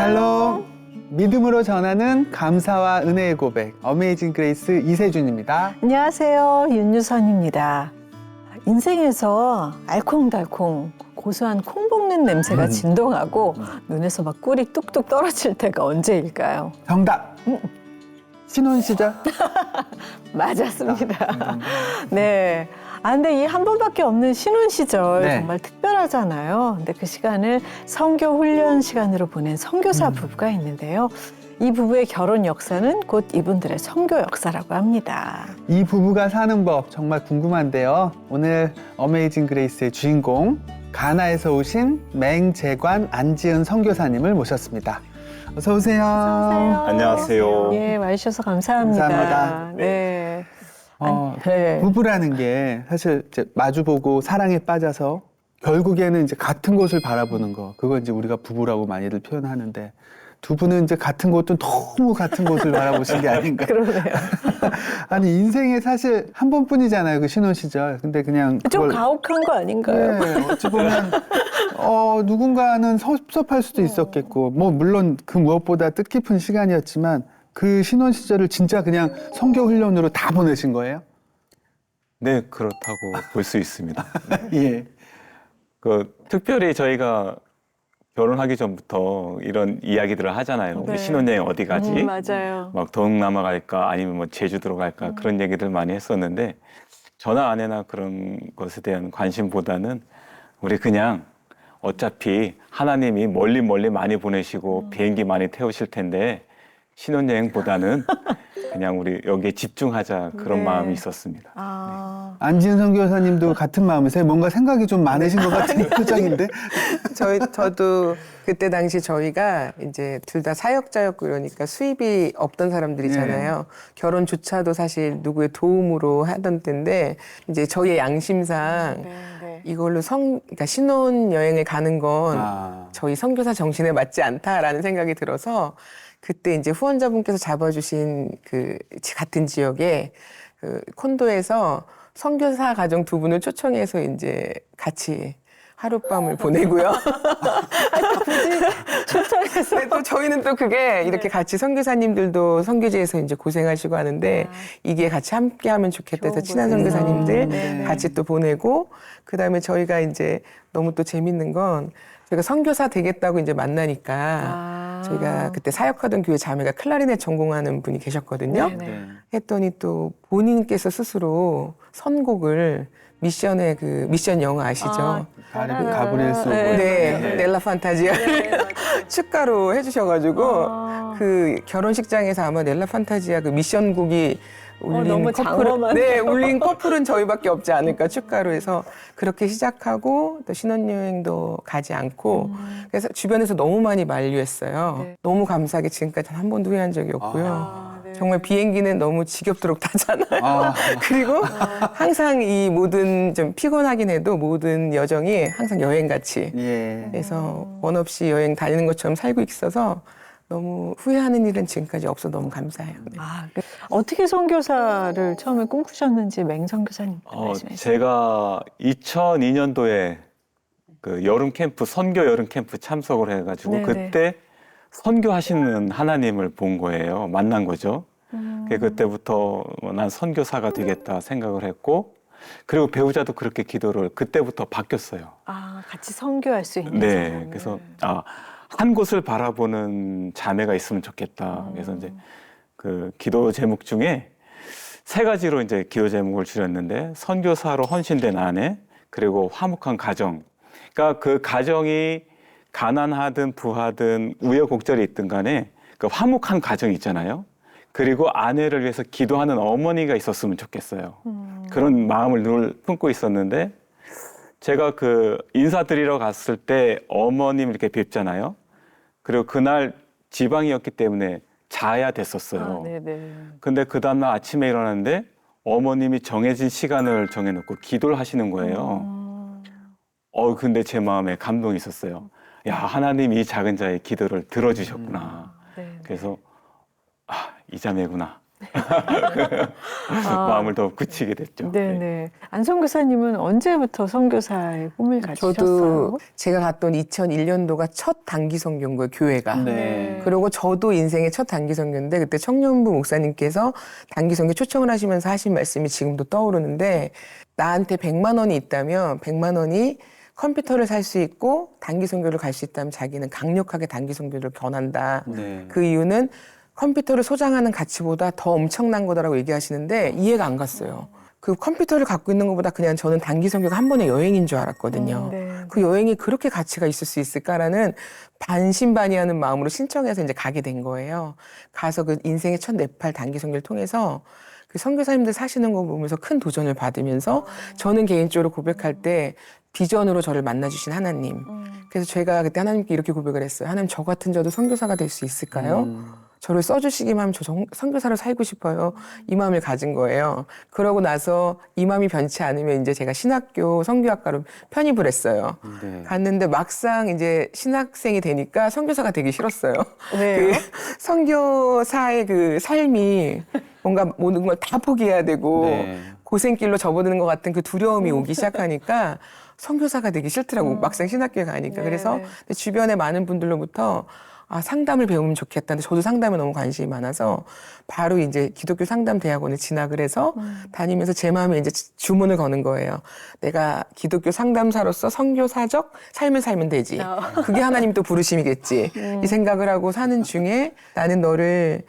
샬롬. 믿음으로 전하는 감사와 은혜의 고백, 어메이징 그레이스 이세준입니다. 안녕하세요. 윤유선입니다. 인생에서 알콩달콩 고소한 콩 볶는 냄새가 진동하고 눈에서 막 꿀이 뚝뚝 떨어질 때가 언제일까요? 정답! 신혼 시절? 맞았습니다. 네. 아, 근데 이 한 번밖에 없는 신혼 시절 네. 정말 특별하잖아요. 근데 그 시간을 선교 훈련 시간으로 보낸 선교사 부부가 있는데요. 이 부부의 결혼 역사는 곧 이분들의 선교 역사라고 합니다. 이 부부가 사는 법 정말 궁금한데요. 오늘 어메이징 그레이스의 주인공, 가나에서 오신 맹재관 안지은 선교사님을 모셨습니다. 어서 오세요. 안녕하세요. 예, 와주셔서 감사합니다. 감사합니다. 네. 네. 부부라는 게 사실 이제 마주보고 사랑에 빠져서 결국에는 이제 같은 곳을 바라보는 거, 그걸 이제 우리가 부부라고 많이들 표현하는데 두 분은 이제 같은 곳도 너무 같은 곳을 바라보신 게 아닌가. 그러네요. 아니 인생에 사실 한 번뿐이잖아요, 그 신혼 시절. 근데 그냥 좀 가혹한 거 아닌가요? 네, 어찌 보면 누군가는 섭섭할 수도 있었겠고, 뭐 물론 그 무엇보다 뜻깊은 시간이었지만 그 신혼 시절을 진짜 그냥 선교 훈련으로 다 보내신 거예요? 네, 그렇다고 볼 수 있습니다. 예. 특별히 저희가 결혼하기 전부터 이런 이야기들을 하잖아요. 네. 우리 신혼여행 어디 가지? 맞아요. 막 동남아 갈까? 아니면 뭐 제주도로 갈까? 그런 얘기들 많이 했었는데 저나 아내나 그런 것에 대한 관심보다는 우리 그냥 어차피 하나님이 멀리 많이 보내시고 비행기 많이 태우실 텐데 신혼여행보다는 그냥 우리 여기에 집중하자 그런 네. 마음이 있었습니다. 안지은 선교사님도 같은 마음이세요? 뭔가 생각이 좀 많으신 것 같은 표정인데? 저도 그때 당시 저희가 이제 둘 다 사역자였고 그러니까 수입이 없던 사람들이잖아요. 결혼조차도 사실 누구의 도움으로 하던 때인데 이제 저희의 양심상 이걸로 그러니까 신혼여행을 가는 건 저희 선교사 정신에 맞지 않다라는 생각이 들어서 그때 이제 후원자분께서 잡아주신 그 같은 지역에 그 콘도에서 선교사 가정 두 분을 초청해서 이제 같이 하룻밤을 보내고요. 초청해서. 네, 또 저희는 또 그게 이렇게 같이 선교사님들도 선교지에서 이제 고생하시고 하는데 이게 같이 함께하면 좋겠다 해서 친한 선교사님들 같이 또 보내고 그다음에 저희가 이제 너무 또 재밌는 건 저희가 선교사 되겠다고 이제 만나니까 저희가 그때 사역하던 교회 자매가 클라리넷 전공하는 분이 계셨거든요. 했더니 또 본인께서 스스로 선곡을 미션의 그 미션 영화 아시죠? 가브리엘 소고. 네, 넬라 판타지아 축가로 해주셔가지고 그 결혼식장에서 아마 넬라 판타지아 그 미션 곡이 울린 너무 장엄하네요. 울린 커플은 저희밖에 없지 않을까 축가로 해서 그렇게 시작하고 또 신혼여행도 가지 않고 그래서 주변에서 너무 많이 만류했어요. 네. 너무 감사하게 지금까지 한 번도 후회한 적이 없고요. 정말 비행기는 너무 지겹도록 타잖아요. 그리고 항상 이 모든 좀 피곤하긴 해도 모든 여정이 항상 여행같이 예. 그래서 원 없이 여행 다니는 것처럼 살고 있어서 너무 후회하는 일은 지금까지 없어 너무 감사해요. 네. 어떻게 선교사를 처음에 꿈꾸셨는지 맹선교사님 말씀해 주세요. 제가 2002년도에 그 여름 캠프, 선교 여름 캠프 참석을 해가지고 네네. 그때 선교하시는 하나님을 본 거예요. 만난 거죠. 그때부터 난 선교사가 되겠다 생각을 했고 그리고 배우자도 그렇게 기도를 그때부터 바뀌었어요. 같이 선교할 수 있는 네, 사람을. 그래서 한 곳을 바라보는 자매가 있으면 좋겠다. 그래서 이제 그 기도 제목 중에 세 가지로 이제 기도 제목을 줄였는데 선교사로 헌신된 아내 그리고 화목한 가정. 그러니까 그 가정이 가난하든 부하든 우여곡절이 있든 간에 그 화목한 가정이 있잖아요. 그리고 아내를 위해서 기도하는 어머니가 있었으면 좋겠어요. 그런 마음을 늘 품고 있었는데 제가 그 인사드리러 갔을 때 어머님 이렇게 뵙잖아요. 그리고 그날 지방이었기 때문에 자야 됐었어요. 근데 그 다음날 아침에 일어났는데 어머님이 정해진 시간을 정해놓고 기도를 하시는 거예요. 근데 제 마음에 감동이 있었어요. 야, 하나님 이 작은 자의 기도를 들어주셨구나. 그래서 이 자매구나. 마음을 더 굳히게 됐죠. 네네. 안성 교사님은 언제부터 선교사의 꿈을 가지셨어요? 저도 제가 갔던 2001년도가 첫 단기 선교인 거예요, 교회가. 네. 그리고 저도 인생의 첫 단기 선교인데 그때 청년부 목사님께서 단기 선교 초청을 하시면서 하신 말씀이 지금도 떠오르는데 나한테 100만 원이 있다면 100만 원이 컴퓨터를 살 수 있고 단기 선교를 갈 수 있다면 자기는 강력하게 단기 선교를 권한다. 네. 그 이유는 컴퓨터를 소장하는 가치보다 더 엄청난 거다라고 얘기하시는데 이해가 안 갔어요. 그 컴퓨터를 갖고 있는 것보다 그냥 저는 단기 선교가 한 번의 여행인 줄 알았거든요. 네. 그 여행이 그렇게 가치가 있을 수 있을까라는 반신반의하는 마음으로 신청해서 이제 가게 된 거예요. 가서 그 인생의 첫 네팔 단기 선교를 통해서 그 선교사님들 사시는 거 보면서 큰 도전을 받으면서 저는 개인적으로 고백할 때 비전으로 저를 만나주신 하나님. 그래서 제가 그때 하나님께 이렇게 고백을 했어요. 하나님, 저 같은 저도 선교사가 될 수 있을까요? 저를 써주시기만 하면 저 선교사로 살고 싶어요. 이 마음을 가진 거예요. 그러고 나서 이 마음이 변치 않으면 이제 제가 신학교 선교학과로 편입을 했어요. 네. 갔는데 막상 이제 신학생이 되니까 선교사가 되기 싫었어요. 왜요? 그 선교사의 그 삶이 뭔가 모든 걸 다 포기해야 되고 네. 고생길로 접어드는 것 같은 그 두려움이 오기 시작하니까 선교사가 되기 싫더라고. 막상 신학교에 가니까. 네, 그래서 네. 주변에 많은 분들로부터 상담을 배우면 좋겠다는데 저도 상담에 너무 관심이 많아서 바로 이제 기독교 상담 대학원에 진학을 해서 다니면서 제 마음에 이제 주문을 거는 거예요. 내가 기독교 상담사로서 선교사적 삶을 살면 되지. 그게 하나님 또 부르심이겠지. 이 생각을 하고 사는 중에 나는 너를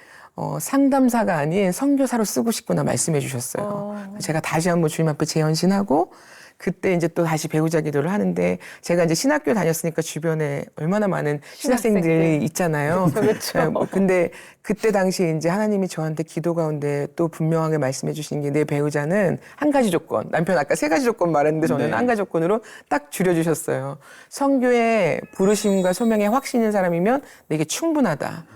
상담사가 아닌 선교사로 쓰고 싶구나 말씀해 주셨어요. 제가 다시 한번 주님 앞에 재헌신하고 그때 이제 또 다시 배우자 기도를 하는데 제가 이제 신학교 다녔으니까 주변에 얼마나 많은 신학생들이 있잖아요. 그렇죠. 근데 그때 당시 이제 하나님이 저한테 기도 가운데 또 분명하게 말씀해 주신 게 내 배우자는 한 가지 조건. 남편 아까 세 가지 조건 말했는데 저는 네. 한 가지 조건으로 딱 줄여주셨어요. 선교의 부르심과 소명에 확신인 사람이면 내게 충분하다.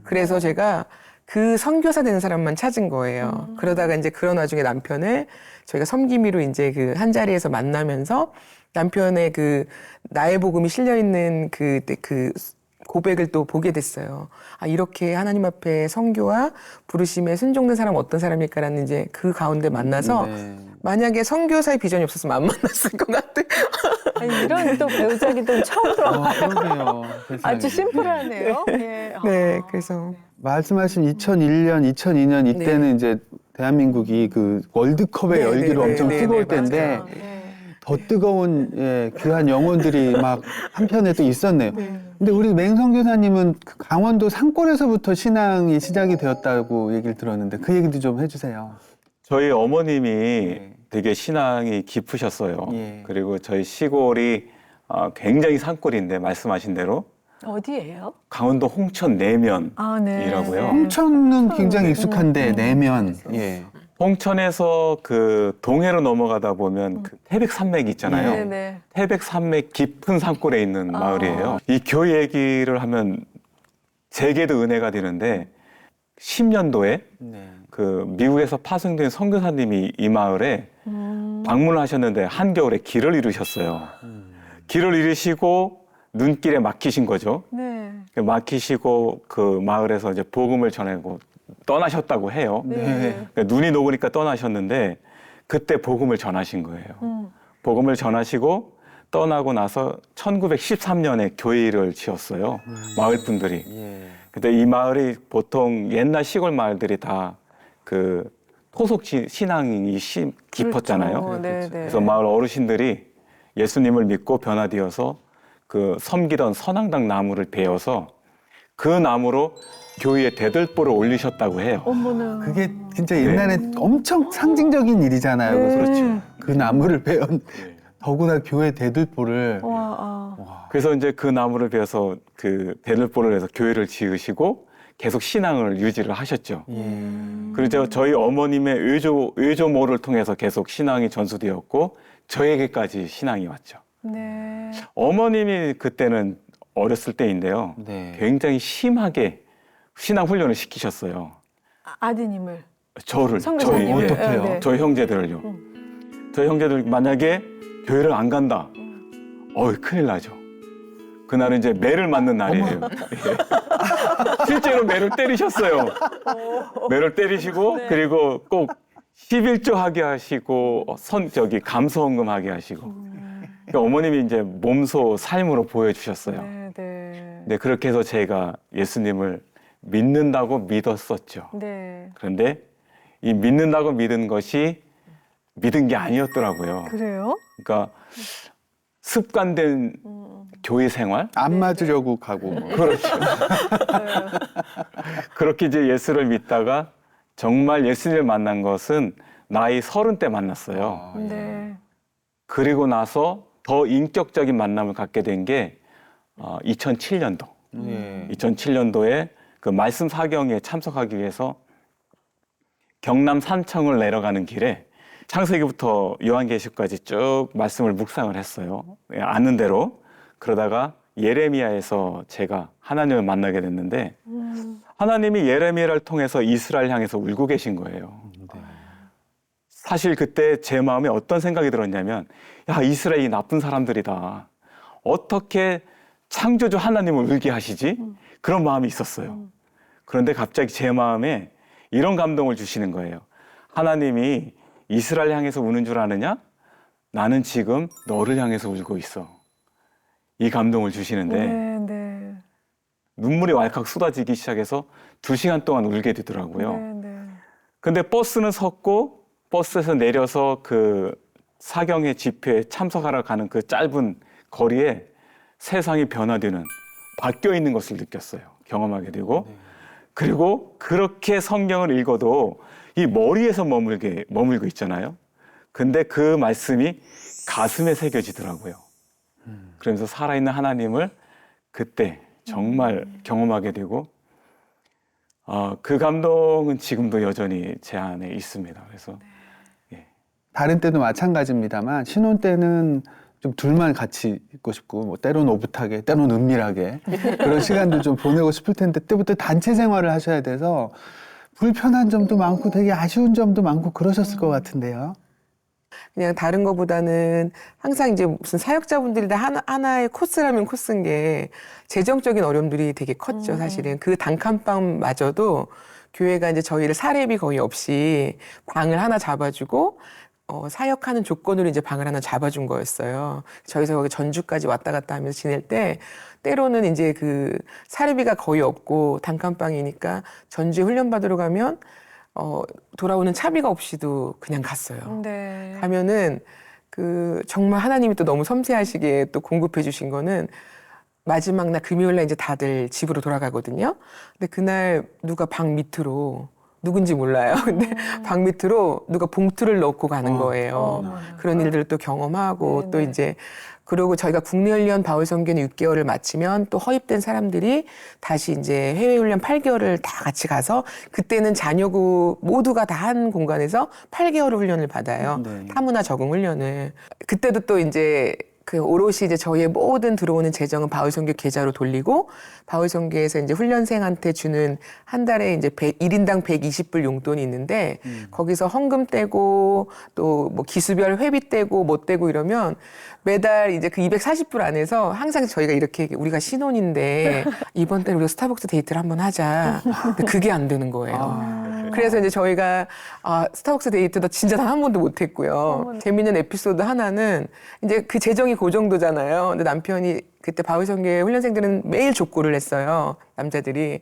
그래서 제가 그 선교사 되는 사람만 찾은 거예요. 그러다가 이제 그런 와중에 남편을 저희가 섬김이로 이제 그 한 자리에서 만나면서 남편의 그 나의 복음이 실려 있는 그 고백을 또 보게 됐어요. 이렇게 하나님 앞에 선교와 부르심에 순종된 사람 어떤 사람일까라는 이제 그 가운데 만나서 네. 만약에 선교사의 비전이 없었으면 안 만났을 것 같아. 아니, 이런 또 배우자 기도는 처음 들어봐요. 그러게요. 세상에. 아주 심플하네요. 예. 네, 그래서 말씀하신 2001년, 2002년 이때는 이제 대한민국이 그 월드컵의 네, 열기로 네, 엄청 네, 뜨거울 네, 때인데 맞아요. 더 뜨거운 귀한 영혼들이 막 한편에 또 있었네요. 근데 우리 맹성교사님은 그 강원도 산골에서부터 신앙이 시작이 되었다고 얘기를 들었는데 그 얘기도 좀 해주세요. 저희 어머님이 되게 신앙이 깊으셨어요. 예. 그리고 저희 시골이 굉장히 산골인데 말씀하신 대로 어디예요? 강원도 홍천 내면이라고요. 아, 네. 홍천은 굉장히 익숙한데 내면 홍천에서 그 동해로 넘어가다 보면 그 태백산맥이 있잖아요. 네, 네. 태백산맥 깊은 산골에 있는 마을이에요. 이 교회 얘기를 하면 제게도 은혜가 되는데 10년도에 그 미국에서 파송된 선교사님이 이 마을에 방문을 하셨는데 한겨울에 길을 잃으셨어요. 길을 잃으시고 눈길에 막히신 거죠. 네. 막히시고 그 마을에서 이제 복음을 전하고 떠나셨다고 해요. 네. 그러니까 눈이 녹으니까 떠나셨는데 그때 복음을 전하신 거예요. 복음을 전하시고 떠나고 나서 1913년에 교회를 지었어요. 마을 분들이. 근데 이 마을이 보통 옛날 시골 마을들이 다 그 토속 신앙이 깊었잖아요. 그렇죠. 네, 네. 그래서 마을 어르신들이 예수님을 믿고 변화되어서 그 섬기던 선앙당 나무를 베어서 그 나무로 교회에 대들보를 올리셨다고 해요. 어머나. 그게 진짜 옛날에 엄청 상징적인 일이잖아요. 네. 그렇죠. 그 나무를 베어 더구나 교회 대들보를 그래서 이제 그 나무를 베어서 그 대들보를 해서 교회를 지으시고 계속 신앙을 유지를 하셨죠. 그리고 저희 어머님의 외조모를 통해서 계속 신앙이 전수되었고 저에게까지 신앙이 왔죠. 네. 어머님이 그때는 어렸을 때인데요. 굉장히 심하게 신앙 훈련을 시키셨어요. 아드님을. 저희 선교사님을. 어떡해요? 네. 저희 형제들을요. 저희 형제들 만약에 교회를 안 간다. 큰일 나죠. 그날은 이제 매를 맞는 날이에요. 예. 실제로 매를 때리셨어요. 매를 때리시고 그리고 꼭 11조 하게 하시고 감소헌금 하게 하시고 그러니까 어머님이 이제 몸소 삶으로 보여주셨어요. 네, 네. 네, 그렇게 해서 제가 예수님을 믿는다고 믿었었죠. 네. 그런데 이 믿는다고 믿은 것이 믿은 게 아니었더라고요. 그래요? 그러니까 습관된 교회 생활? 안 맞으려고 가고. 그렇죠. 그렇게 이제 예수를 믿다가 정말 예수님을 만난 것은 나이 30대 만났어요. 네. 그리고 나서 더 인격적인 만남을 갖게 된 게 2007년도. 예. 2007년도에 그 말씀 사경에 참석하기 위해서 경남 산청을 내려가는 길에 창세기부터 요한계시까지 쭉 말씀을 묵상을 했어요. 예, 아는 대로. 그러다가 예레미야에서 제가 하나님을 만나게 됐는데 하나님이 예레미야를 통해서 이스라엘 향해서 울고 계신 거예요. 사실 그때 제 마음에 어떤 생각이 들었냐면 야, 이스라엘이 나쁜 사람들이다. 어떻게 창조주 하나님을 울게 하시지? 그런 마음이 있었어요. 그런데 갑자기 제 마음에 이런 감동을 주시는 거예요. 하나님이 이스라엘 향해서 우는 줄 아느냐? 나는 지금 너를 향해서 울고 있어. 이 감동을 주시는데 네, 네. 눈물이 왈칵 쏟아지기 시작해서 2시간 동안 울게 되더라고요. 네, 네. 근데 버스는 섰고 버스에서 내려서 그 사경회 집회에 참석하러 가는 그 짧은 거리에 세상이 변화되는, 바뀌어 있는 것을 느꼈어요. 경험하게 되고. 그리고 그렇게 성경을 읽어도 이 머리에서 머물고 있잖아요. 근데 그 말씀이 가슴에 새겨지더라고요. 그러면서 살아있는 하나님을 그때 정말 경험하게 되고 그 감동은 지금도 여전히 제 안에 있습니다. 그래서 다른 때도 마찬가지입니다만 신혼 때는 좀 둘만 같이 있고 싶고 뭐 때로는 오붓하게 때로는 은밀하게 그런 시간도 좀 보내고 싶을 텐데 그때부터 단체 생활을 하셔야 돼서 불편한 점도 많고 되게 아쉬운 점도 많고 그러셨을 것 같은데요. 그냥 다른 거보다는 항상 이제 무슨 사역자분들이 다 하나의 코스라면 코스인 게 재정적인 어려움들이 되게 컸죠, 사실은. 그 단칸방마저도 교회가 이제 저희를 사례비 거의 없이 방을 하나 잡아주고 사역하는 조건으로 이제 방을 하나 잡아준 거였어요. 저희서 거기 전주까지 왔다 갔다 하면서 지낼 때 때로는 이제 그 사례비가 거의 없고 단칸방이니까 전주에 훈련 받으러 가면 돌아오는 차비가 없이도 그냥 갔어요. 네. 가면은 그 정말 하나님이 또 너무 섬세하시게 또 공급해 주신 거는 마지막 날 금요일 날 이제 다들 집으로 돌아가거든요. 근데 그날 누가 방 밑으로 누군지 몰라요. 근데 방 밑으로 누가 봉투를 넣고 가는 거예요. 그런 일들을 또 경험하고 네네. 또 이제 그리고 저희가 국내훈련 바울선교는 6개월을 마치면 또 허입된 사람들이 다시 이제 해외훈련 8개월을 다 같이 가서 그때는 자녀구 모두가 다 한 공간에서 8개월 훈련을 받아요. 네. 타문화 적응 훈련을. 그때도 또 이제 그 오롯이 이제 저희의 모든 들어오는 재정은 바울선교 계좌로 돌리고 바울선교에서 이제 훈련생한테 주는 한 달에 이제 1인당 120불 용돈이 있는데 거기서 헌금 떼고 또 뭐 기수별 회비 떼고 못 떼고 이러면 매달 이제 그 240불 안에서 항상 저희가 이렇게 우리가 신혼인데 이번 달에 우리가 스타벅스 데이트를 한번 하자. 근데 그게 안 되는 거예요. 그래서 이제 저희가 스타벅스 데이트도 진짜 단 한 번도 못 했고요. 재밌는 에피소드 하나는 이제 그 재정이 그 정도잖아요. 근데 남편이 그때 바울선교회 훈련생들은 매일 족구를 했어요. 남자들이.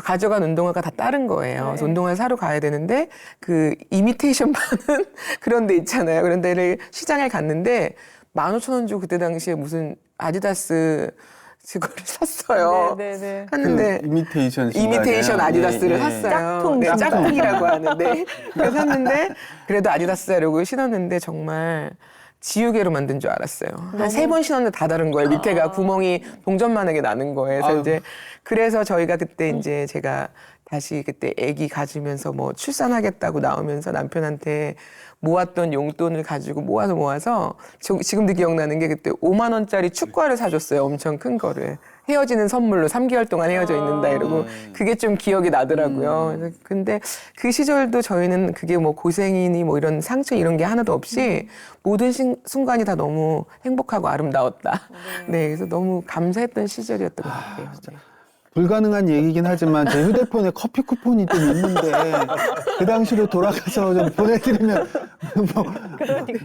가져간 운동화가 다 다른 거예요. 그래서 운동화를 사러 가야 되는데 그 이미테이션 파는 그런 데 있잖아요. 그런 데를 시장에 갔는데 15,000원 주고 그때 당시에 무슨 아디다스 그거를 샀어요. 네, 네. 했는데 그 이미테이션 아디다스를 예, 예. 샀어요. 짝퉁 네, 신발. 짝퉁이라고 하는데 그래서 샀는데 그래도 아디다스 하려고 신었는데 정말 지우개로 만든 줄 알았어요. 한 3번 신었는데 다 다른 거예요. 밑에가 구멍이 동전만하게 나는 거예요. 그래서 이제 그래서 저희가 그때 이제 제가 다시 그때 아기 가지면서 뭐 출산하겠다고 나오면서 남편한테 모았던 용돈을 가지고 모아서 지금도 기억나는 게 그때 5만 원짜리 축구화를 사줬어요. 엄청 큰 거를. 헤어지는 선물로 3개월 동안 헤어져 있는다 이러고 그게 좀 기억이 나더라고요. 그래서 근데 그 시절도 저희는 그게 뭐 고생이니 뭐 이런 상처 이런 게 하나도 없이 모든 순간이 다 너무 행복하고 아름다웠다. 네, 그래서 너무 감사했던 시절이었던 것 같아요. 네. 불가능한 얘기긴 하지만 제 휴대폰에 커피 쿠폰이 좀 있는데 그 당시로 돌아가서 좀 보내드리면 뭐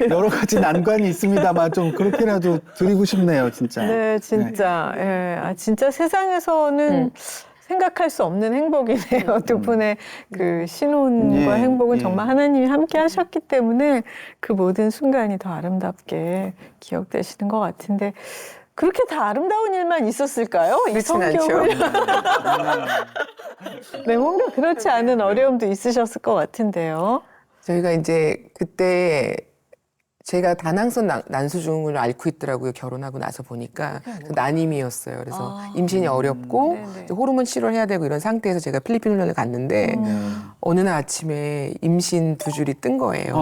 여러 가지 난관이 있습니다만 좀 그렇게라도 드리고 싶네요, 진짜. 네, 진짜. 예. 아, 진짜 세상에서는 생각할 수 없는 행복이네요. 두 분의 그 신혼과 예, 행복은 예. 정말 하나님이 함께 하셨기 때문에 그 모든 순간이 더 아름답게 기억되시는 것 같은데 그렇게 다 아름다운 일만 있었을까요? 이 그렇진 성교 않죠. 훈련. 네, 뭔가 그렇지 않은 어려움도 있으셨을 것 같은데요. 저희가 이제 그때 제가 다낭성 난수증을 앓고 있더라고요. 결혼하고 나서 보니까 그 난임이었어요. 그래서 임신이 어렵고 네네. 이제 호르몬 치료를 해야 되고 이런 상태에서 제가 필리핀 훈련을 갔는데 어느 날 아침에 임신 2줄이 뜬 거예요.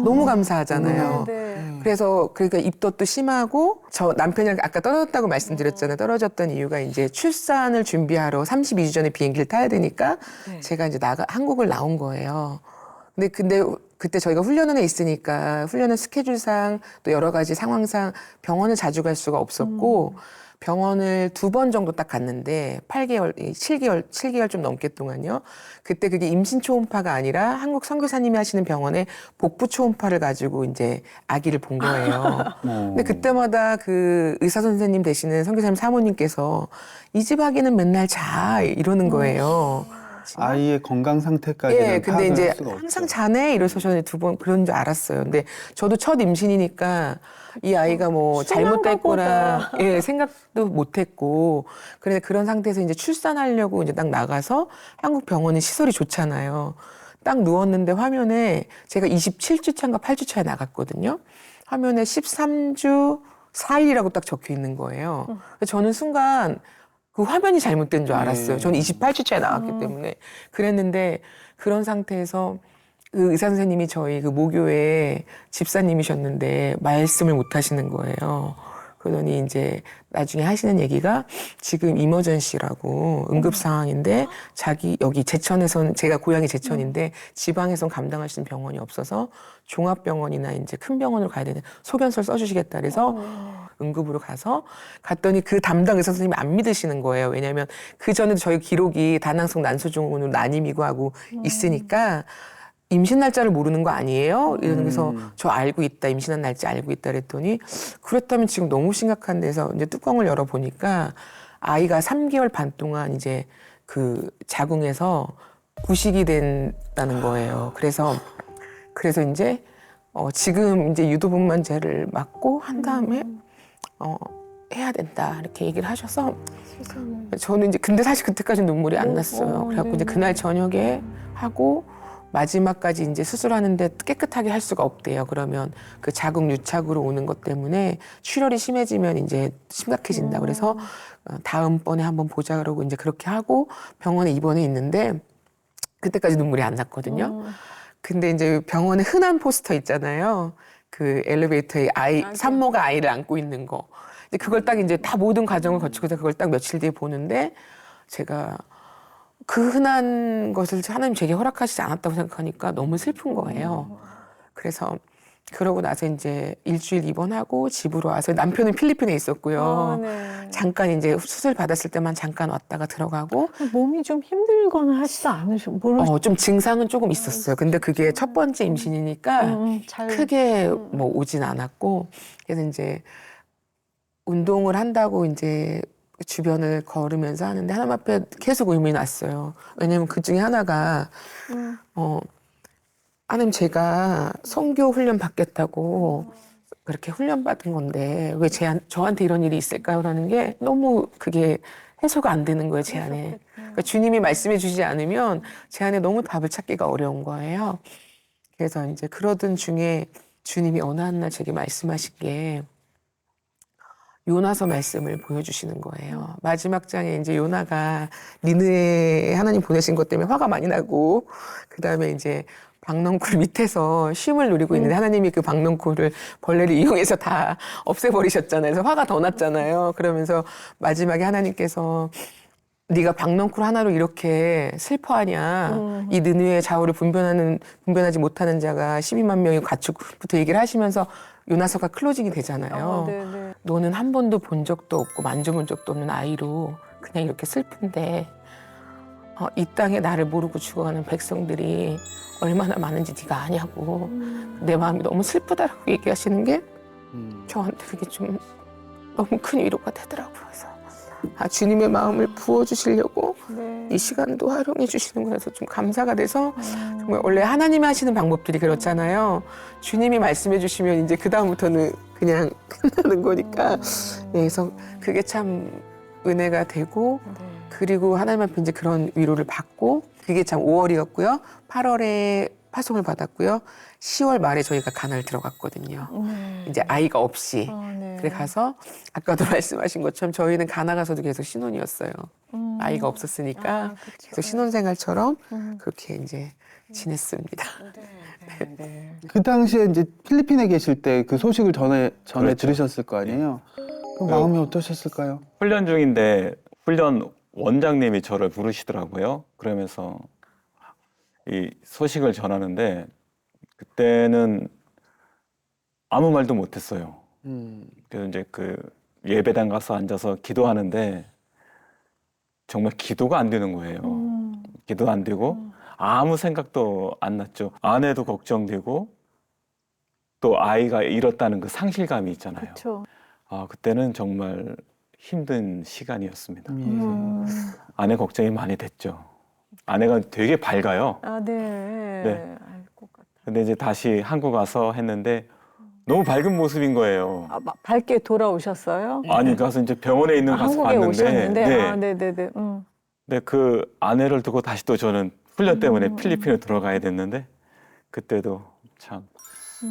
너무 감사하잖아요. 네. 그래서 그러니까 입덧도 심하고 저 남편이랑 아까 떨어졌다고 말씀드렸잖아요. 떨어졌던 이유가 이제 출산을 준비하러 32주 전에 비행기를 타야 되니까 네. 제가 이제 한국을 나온 거예요. 근데 그때 저희가 훈련원에 있으니까 훈련은 스케줄상 또 여러 가지 상황상 병원을 자주 갈 수가 없었고 병원을 2번 정도 딱 갔는데 7개월 좀 넘게 동안요. 그때 그게 임신 초음파가 아니라 한국 선교사님이 하시는 병원에 복부 초음파를 가지고 이제 아기를 본 거예요. 근데 그때마다 그 의사 선생님 되시는 선교사님 사모님께서 이 집 아기는 맨날 자 이러는 거예요. 아이의 건강 상태까지 예, 근데 이제 수가 항상 없죠. 자네 이러셔서 2번 그런 줄 알았어요. 근데 저도 첫 임신이니까 이 아이가 뭐 잘못됐거나 예, 생각도 못했고 그래 그런 상태에서 이제 출산하려고 이제 딱 나가서 한국 병원은 시설이 좋잖아요. 딱 누웠는데 화면에 제가 27주 차인가 8주 차에 나갔거든요. 화면에 13주 4일이라고 딱 적혀 있는 거예요. 저는 순간 그 화면이 잘못된 줄 알았어요. 저는 28주차에 나왔기 때문에. 그랬는데 그런 상태에서 그 의사 선생님이 저희 그 모교의 집사님이셨는데 말씀을 못 하시는 거예요. 그러더니 이제 나중에 하시는 얘기가 지금 이머전시라고 응급 상황인데 자기 여기 제천에서는 제가 고향이 제천인데 지방에선 감당할 수 있는 병원이 없어서 종합병원이나 이제 큰 병원으로 가야 되는 소견서를 써주시겠다 그래서 응급으로 갔더니 그 담당 의사 선생님이 안 믿으시는 거예요. 왜냐하면 그 전에도 저희 기록이 다낭성 난소증후군으로 난임이고 하고 있으니까 임신 날짜를 모르는 거 아니에요? 이러면서 저 알고 있다, 임신한 날짜 알고 있다 그랬더니 그렇다면 지금 너무 심각한 데서 이제 뚜껑을 열어보니까 아이가 3개월 반 동안 이제 그 자궁에서 부식이 된다는 거예요. 그래서 이제 지금 이제 유도분만제를 맞고 한 다음에 해야 된다 이렇게 얘기를 하셔서 저는 이제 근데 사실 그때까지 눈물이 안 났어요. 그래갖고 이제 그날 저녁에 하고 마지막까지 이제 수술하는데 깨끗하게 할 수가 없대요. 그러면 그 자궁 유착으로 오는 것 때문에 출혈이 심해지면 이제 심각해진다. 그래서 다음번에 한번 보자 그러고 이제 그렇게 하고 병원에 입원해 있는데 그때까지 눈물이 안 났거든요. 근데 이제 병원에 흔한 포스터 있잖아요. 그 엘리베이터에 산모가 아이를 안고 있는 거. 근데 그걸 딱 이제 다 모든 과정을 거치고서 그걸 딱 며칠 뒤에 보는데 제가 그 흔한 것을 하나님 제게 허락하시지 않았다고 생각하니까 너무 슬픈 거예요. 그래서 그러고 나서 이제 일주일 입원하고 집으로 와서 남편은 필리핀에 있었고요. 네. 잠깐 이제 수술 받았을 때만 잠깐 왔다가 들어가고 몸이 좀 힘들거나 하지도 않으시고 좀 증상은 조금 있었어요. 근데 그게 첫 번째 임신이니까 크게 뭐 오진 않았고 그래서 이제 운동을 한다고 이제 주변을 걸으면서 하는데 하나님 앞에 계속 의문이 났어요. 왜냐면 그 중에 하나가 하나님 제가 선교 훈련 받겠다고 그렇게 훈련 받은 건데 왜 저한테 이런 일이 있을까요? 라는 게 너무 그게 해소가 안 되는 거예요, 제 안에. 그러니까 주님이 말씀해 주시지 않으면 제 안에 너무 답을 찾기가 어려운 거예요. 그래서 이제 그러던 중에 주님이 어느 한 날 제게 말씀하신 게 요나서 말씀을 보여주시는 거예요. 마지막 장에 이제 요나가 니느에 하나님 보내신 것 때문에 화가 많이 나고 그다음에 이제 박넝쿨 밑에서 쉼을 누리고 있는데 하나님이 그 박넝쿨을 벌레를 이용해서 다 없애버리셨잖아요. 그래서 화가 더 났잖아요. 그러면서 마지막에 하나님께서 네가 박넝쿨 하나로 이렇게 슬퍼하냐. 이 느느의 좌우를 분변하지 못하는 자가 12만 명이 가축부터 얘기를 하시면서 요나서가 클로징이 되잖아요. 너는 한 번도 본 적도 없고 만져본 적도 없는 아이로 그냥 이렇게 슬픈데 이 땅에 나를 모르고 죽어가는 백성들이 얼마나 많은지 네가 아냐고 내 마음이 너무 슬프다라고 얘기하시는 게 저한테 그게 좀 너무 큰 위로가 되더라고요. 그래서 주님의 마음을 부어주시려고 네. 이 시간도 활용해 주시는구나 해서 좀 감사가 돼서 정말 원래 하나님이 하시는 방법들이 그렇잖아요. 주님이 말씀해 주시면 이제 그 다음부터는 그냥 끝나는 거니까 그래서 그게 참 은혜가 되고 그리고 하나님 앞에 이제 그런 위로를 받고 그게 참 5월이었고요. 8월에 파송을 받았고요. 10월 말에 저희가 가나를 들어갔거든요. 네. 이제 아이가 없이. 네. 그래 가서 아까도 말씀하신 것처럼 저희는 가나 가서도 계속 신혼이었어요. 아이가 없었으니까 그쵸. 계속 신혼생활처럼 그렇게 이제 지냈습니다. 그 당시에 이제 필리핀에 계실 때 그 소식을 전에 그렇죠. 들으셨을 거 아니에요? 그 마음이 어떠셨을까요? 훈련 중인데 훈련 원장님이 저를 부르시더라고요. 그러면서 이 소식을 전하는데 그때는 아무 말도 못했어요. 그래서 이제 그 예배당 가서 앉아서 기도하는데 정말 기도가 안 되는 거예요. 기도 안 되고 아무 생각도 안 났죠. 아내도 걱정되고 또 아이가 잃었다는 그 상실감이 있잖아요. 그렇죠. 그때는 정말 힘든 시간이었습니다. 음. 아내 걱정이 많이 됐죠. 아내가 되게 밝아요. 네. 네. 알 것 같아. 근데 이제 다시 한국 와서 했는데 너무 밝은 모습인 거예요. 밝게 돌아오셨어요? 아니 가서 이제 병원에 있는 가서 한국에 봤는데, 오셨는데, 네. 네네네. 근데 그 아내를 두고 다시 또 저는 훈련 때문에 필리핀에 들어가야 됐는데 그때도 참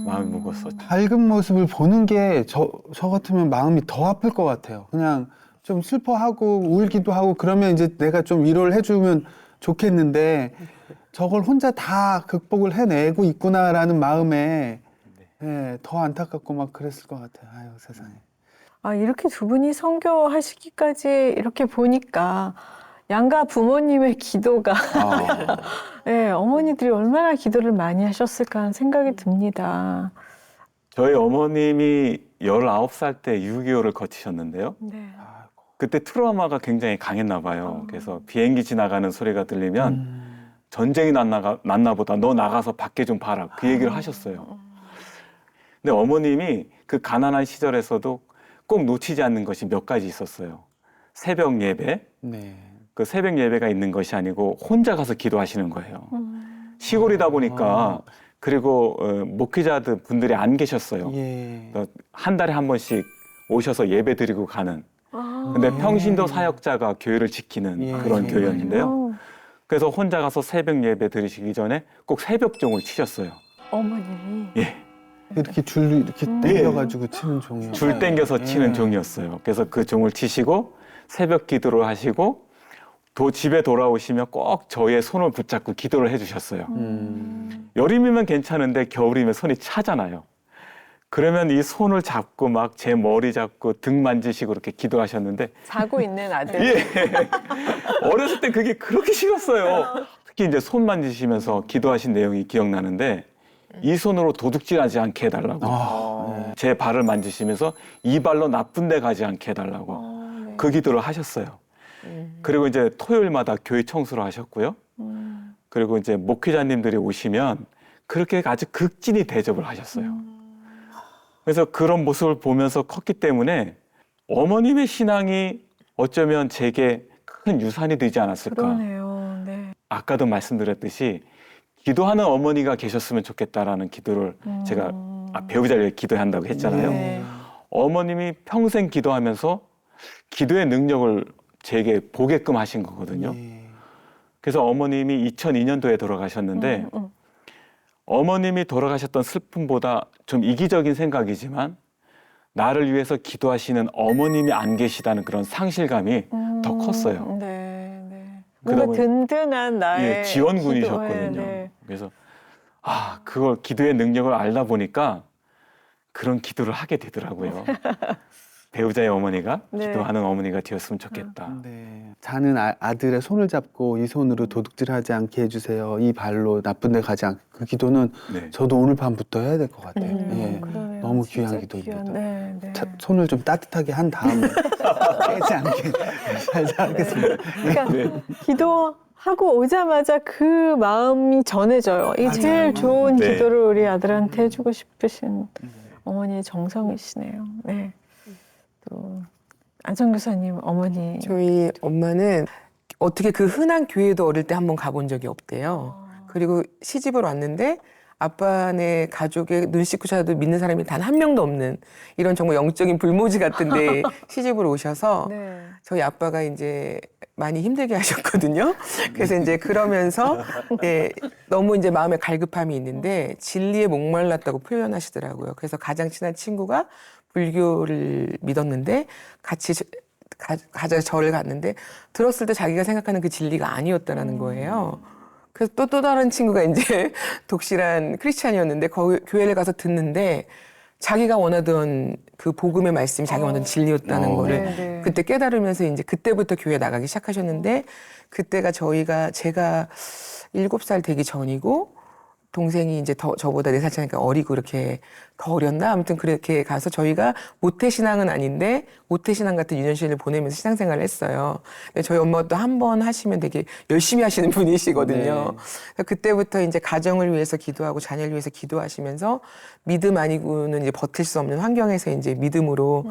마음이 무거웠었죠. 밝은 모습을 보는 게 저 같으면 마음이 더 아플 것 같아요. 그냥 좀 슬퍼하고 울기도 하고 그러면 이제 내가 좀 위로를 해주면 좋겠는데 저걸 혼자 다 극복을 해내고 있구나라는 마음에 예, 더 안타깝고 막 그랬을 것 같아요. 아유 세상에. 이렇게 두 분이 선교하시기까지 이렇게 보니까 양가 부모님의 기도가 네, 어머니들이 얼마나 기도를 많이 하셨을까 하는 생각이 듭니다. 저희 어머님이 19살 때 6.25를 거치셨는데요. 네. 그때 트라우마가 굉장히 강했나 봐요. 그래서 비행기 지나가는 소리가 들리면 전쟁이 났나 보다. 너 나가서 밖에 좀 봐라. 그 얘기를 하셨어요. 근데 어머님이 그 가난한 시절에서도 꼭 놓치지 않는 것이 몇 가지 있었어요. 새벽 예배. 네. 그 새벽 예배가 있는 것이 아니고 혼자 가서 기도하시는 거예요. 시골이다 보니까 그리고 목회자들 분들이 안 계셨어요. 예. 그래서 한 달에 한 번씩 오셔서 예배 드리고 가는. 근데 평신도 사역자가 교회를 지키는 예. 그런 예. 교회였는데요. 그래서 혼자 가서 새벽 예배 드리시기 전에 꼭 새벽종을 치셨어요. 어머님이. 예. 이렇게 줄 이렇게 당겨가지고 치는 종이요. 줄 땡겨서 치는 예. 종이었어요. 그래서 그 종을 치시고 새벽 기도를 하시고 또 집에 돌아오시면 꼭 저의 손을 붙잡고 기도를 해주셨어요. 여름이면 괜찮은데 겨울이면 손이 차잖아요. 그러면 이 손을 잡고 막 제 머리 잡고 등 만지시고 이렇게 기도하셨는데 자고 있는 아들. 예. 어렸을 때 그게 그렇게 싫었어요. 특히 이제 손 만지시면서 기도하신 내용이 기억나는데 이 손으로 도둑질하지 않게 해달라고. 제 발을 만지시면서 이 발로 나쁜 데 가지 않게 해달라고. 그 기도를 하셨어요. 그리고 이제 토요일마다 교회 청소를 하셨고요. 그리고 이제 목회자님들이 오시면 그렇게 아주 극진히 대접을 하셨어요. 그래서 그런 모습을 보면서 컸기 때문에 어머님의 신앙이 어쩌면 제게 큰 유산이 되지 않았을까. 그러네요. 네. 아까도 말씀드렸듯이 기도하는 어머니가 계셨으면 좋겠다라는 기도를 제가 배우자를 위해 기도한다고 했잖아요. 네. 어머님이 평생 기도하면서 기도의 능력을 제게 보게끔 하신 거거든요. 예. 그래서 어머님이 2002년도에 돌아가셨는데 어머님이 돌아가셨던 슬픔보다 좀 이기적인 생각이지만 나를 위해서 기도하시는 어머님이 안 계시다는 그런 상실감이 더 컸어요. 네, 네. 그러다 뭔가 보니- 든든한 나의 예, 지원군이셨거든요. 기도에, 네. 그래서 그걸 기도의 능력을 알다 보니까 그런 기도를 하게 되더라고요. 배우자의 어머니가 네. 기도하는 어머니가 되었으면 좋겠다. 네. 자는 아들의 손을 잡고 이 손으로 도둑질하지 않게 해주세요. 이 발로 나쁜 데 가지 않게. 그 기도는 네. 저도 오늘 밤부터 해야 될 것 같아요. 예. 그러네요. 너무 너무 진짜 귀한 기도입니다. 네, 네. 손을 좀 따뜻하게 한 다음에 깨지 않게 살살 하겠습니다. 그러니까 기도하고 오자마자 그 마음이 전해져요. 이게 제일 좋은 네. 기도를 우리 아들한테 해주고 싶으신 어머니의 정성이시네요. 네. 또 안성 교사님 어머니. 저희 엄마는 어떻게 그 흔한 교회도 어릴 때 한번 가본 적이 없대요. 그리고 시집을 왔는데 아빠네 가족의 눈 씻고 자도 믿는 사람이 단 한 명도 없는 이런 정말 영적인 불모지 같은데 시집을 오셔서 네. 저희 아빠가 이제 많이 힘들게 하셨거든요. 그래서 이제 그러면서 예, 너무 이제 마음에 갈급함이 있는데 진리에 목말랐다고 표현하시더라고요. 그래서 가장 친한 친구가 불교를 믿었는데 같이 가자 절을 갔는데 들었을 때 자기가 생각하는 그 진리가 아니었다라는 거예요. 그래서 또 다른 친구가 이제 독실한 크리스찬이었는데 거기 교회를 가서 듣는데 자기가 원하던 그 복음의 말씀이 자기가 원하던 진리였다는 거를 네, 네. 그때 깨달으면서 이제 그때부터 교회 나가기 시작하셨는데 그때가 제가 7살 되기 전이고 동생이 이제 저보다 4살 차니까 어리고 이렇게 더 어렸나? 아무튼 그렇게 가서 저희가 모태신앙은 아닌데 모태신앙 같은 유년시를 보내면서 신앙생활을 했어요. 근데 저희 엄마가 또 한 번 하시면 되게 열심히 하시는 분이시거든요. 그래서 그때부터 이제 가정을 위해서 기도하고 자녀를 위해서 기도하시면서 믿음 아니고는 이제 버틸 수 없는 환경에서 이제 믿음으로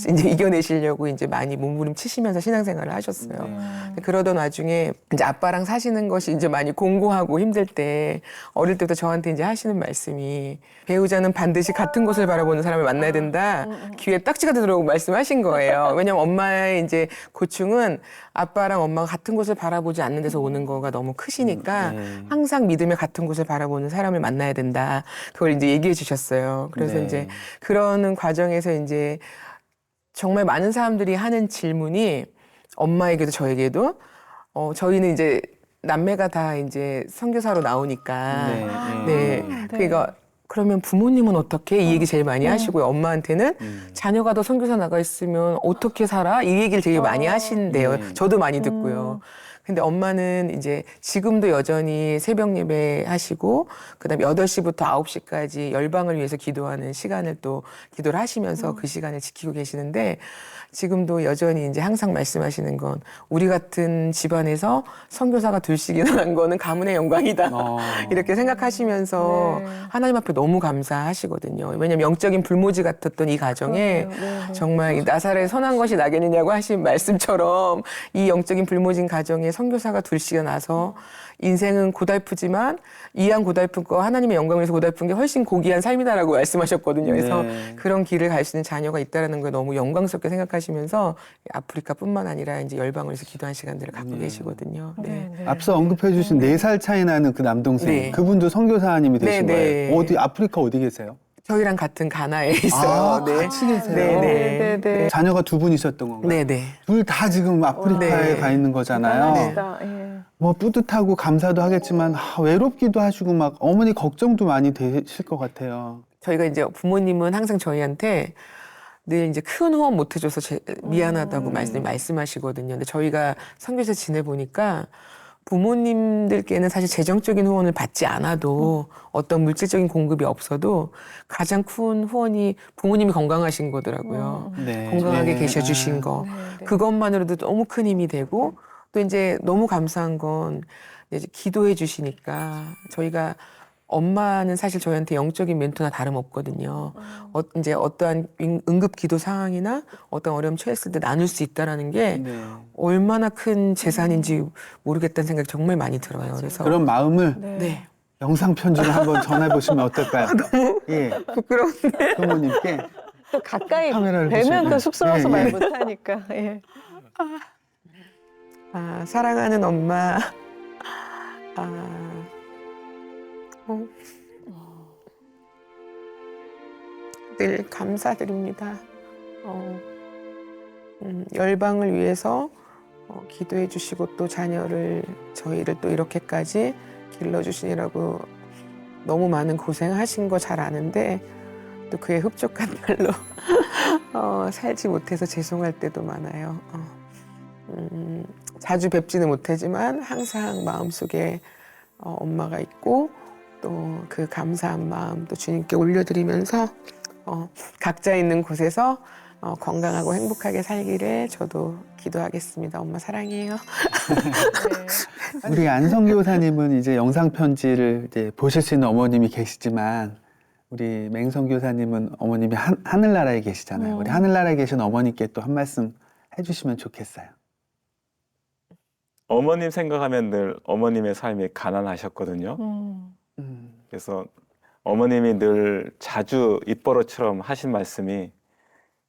이제 이겨내시려고 이제 많이 몸부림치시면서 신앙생활을 하셨어요. 근데 그러던 와중에 이제 아빠랑 사시는 것이 이제 많이 공고하고 힘들 때 어릴 때부터 저한테 이제 하시는 말씀이 배우자는 반드시 같은 곳을 바라보는 사람을 만나야 된다. 귀에 딱지가 들어오고 말씀하신 거예요. 왜냐면 엄마의 이제 고충은 아빠랑 엄마가 같은 곳을 바라보지 않는 데서 오는 거가 너무 크시니까 항상 믿음의 같은 곳을 바라보는 사람을 만나야 된다. 그걸 이제 얘기해 주셨어요. 그래서 네. 이제 그러는 과정에서 이제 정말 많은 사람들이 하는 질문이 엄마에게도 저에게도 저희는 이제 남매가 다 이제 선교사로 나오니까 네. 그러니까 그러면 부모님은 어떻게? 이 얘기 제일 많이 하시고요. 엄마한테는 자녀가 더 선교사 나가 있으면 어떻게 살아? 이 얘기를 되게 많이 하신대요. 저도 많이 듣고요. 근데 엄마는 이제 지금도 여전히 새벽 예배 하시고 그다음에 8시부터 9시까지 열방을 위해서 기도하는 시간을 또 기도를 하시면서 그 시간을 지키고 계시는데 지금도 여전히 이제 항상 말씀하시는 건 우리 같은 집안에서 선교사가 둘씩이나 난 거는 가문의 영광이다. 이렇게 생각하시면서 네. 하나님 앞에 너무 감사하시거든요. 왜냐하면 영적인 불모지 같았던 이 가정에 정말 이 나사렛 선한 것이 나겠느냐고 하신 말씀처럼 이 영적인 불모진 가정에 선교사가 둘씩이나 나서 인생은 고달프지만 이한 고달픈 거 하나님의 영광을 위해서 고달픈 게 훨씬 고귀한 삶이다라고 말씀하셨거든요. 그래서 그런 길을 갈 수 있는 자녀가 있다라는 걸 너무 영광스럽게 생각하시면서 아프리카뿐만 아니라 이제 열방을 위해서 기도한 시간들을 갖고 계시거든요. 네. 앞서 언급해 주신 4살 차이 나는 그 남동생 네. 그분도 선교사님이 되신 네, 네. 거예요. 어디 아프리카 어디 계세요? 저희랑 같은 가나에 있어요. 네. 같이 계세요. 네. 자녀가 2분이셨던 건가요? 네네. 둘 다 지금 아프리카에 네. 가 있는 거잖아요. 대단하시다. 예. 뭐 뿌듯하고 감사도 하겠지만 외롭기도 하시고 막 어머니 걱정도 많이 되실 것 같아요. 저희가 이제 부모님은 항상 저희한테 늘 이제 큰 후원 못 해줘서 미안하다고 말씀하시거든요. 근데 저희가 선교사 지내보니까 부모님들께는 사실 재정적인 후원을 받지 않아도 어떤 물질적인 공급이 없어도 가장 큰 후원이 부모님이 건강하신 거더라고요. 네. 건강하게 네. 계셔주신 거. 네. 그것만으로도 너무 큰 힘이 되고 또 이제 너무 감사한 건 이제 기도해 주시니까 저희가 엄마는 사실 저희한테 영적인 멘토나 다름없거든요. 이제 어떠한 응급 기도 상황이나 어떤 어려움 처했을 때 나눌 수 있다라는 게 네. 얼마나 큰 재산인지 모르겠다는 생각이 정말 많이 들어요. 그래서 그런 마음을 네. 영상 편지로 한번 전해 보시면 어떨까요? 예, 부끄러운데. 부모님께 또 가까이 카메라를 뵈면 보시면. 또 쑥스러워서 예, 예. 말 못하니까. 예. 사랑하는 엄마. 늘 감사드립니다. 열방을 위해서 기도해 주시고 또 저희를 또 이렇게까지 길러주시느라고 너무 많은 고생하신 거 잘 아는데 또 그에 흡족한 날로 살지 못해서 죄송할 때도 많아요. 자주 뵙지는 못하지만 항상 마음속에 엄마가 있고 또 그 감사한 마음 또 주님께 올려드리면서 각자 있는 곳에서 건강하고 행복하게 살기를 저도 기도하겠습니다. 엄마 사랑해요. 우리 안성교사님은 이제 영상 편지를 이제 보실 수 있는 어머님이 계시지만 우리 맹성교사님은 어머님이 하늘나라에 계시잖아요. 우리 하늘나라에 계신 어머니께 또 한 말씀 해주시면 좋겠어요. 어머님 생각하면 늘 어머님의 삶이 가난하셨거든요. 음. 그래서 어머님이 늘 자주 입버릇처럼 하신 말씀이